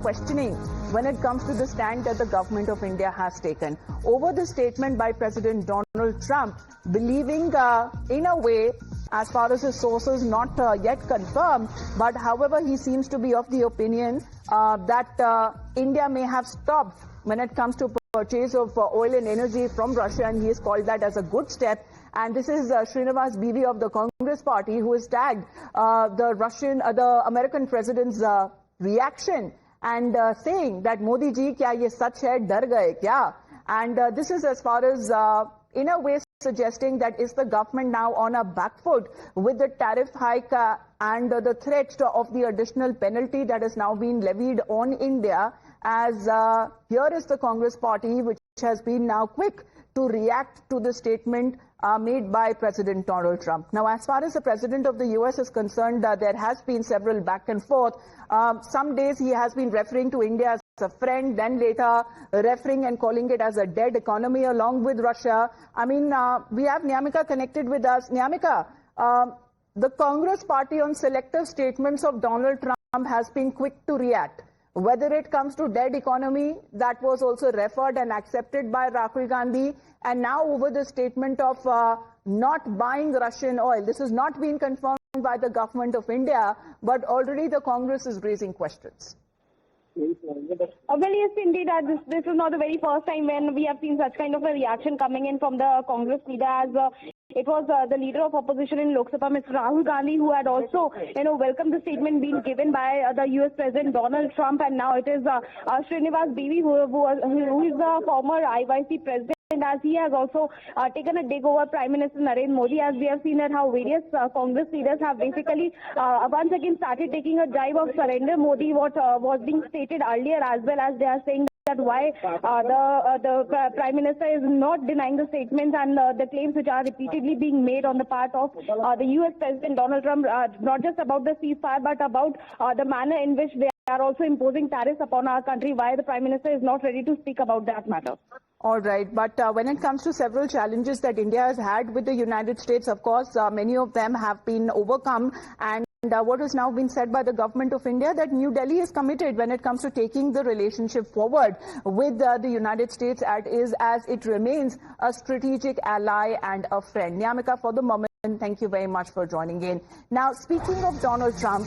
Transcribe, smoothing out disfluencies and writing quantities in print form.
questioning when it comes to the stand that the government of India has taken over the statement by President Donald Trump, believing in a way, as far as his sources not yet confirmed, but however he seems to be of the opinion that India may have stopped when it comes to purchase of oil and energy from Russia, and he has called that as a good step. And this is Srinivas Bibi of the Congress party who has tagged the American president's reaction and saying that Modi ji, kya ye sach hai, dar gaye kya? And this is as far as in a way suggesting that is the government now on a back foot with the tariff hike and the threat of the additional penalty that has now been levied on India, as here is the Congress party which has been now quick to react to the statement made by President Donald Trump. Now, as far as the President of the US is concerned, there has been several back and forth. Some days he has been referring to India as a friend, then later referring and calling it as a dead economy along with Russia. I mean, we have Nyamika connected with us. Nyamika, the Congress party on selective statements of Donald Trump has been quick to react. Whether it comes to dead economy, that was also referred and accepted by Rahul Gandhi, and now over the statement of not buying Russian oil. This has not been confirmed by the government of India, but already the Congress is raising questions. Well, yes, indeed. This is not the very first time when we have seen such kind of a reaction coming in from the Congress leader, as it was the leader of opposition in Lok Sabha, Mr. Rahul Gandhi, who had also, welcomed the statement being given by the US President Donald Trump, and now it is Srinivas Bibi, who is the former IYC president. And as he has also taken a dig over Prime Minister Narendra Modi, as we have seen that how various Congress leaders have basically once again started taking a jibe of surrender Modi, what was being stated earlier, as well as they are saying that why the Prime Minister is not denying the statements and the claims which are repeatedly being made on the part of the US President Donald Trump, not just about the ceasefire, but about the manner in which they are also imposing tariffs upon our country, why the Prime Minister is not ready to speak about that matter. All right, but when it comes to several challenges that India has had with the United States, of course, many of them have been overcome, and what has now been said by the government of India, that New Delhi is committed when it comes to taking the relationship forward with the United States as it remains a strategic ally and a friend. Nyamika, for the moment, thank you very much for joining in. Now, speaking of Donald Trump,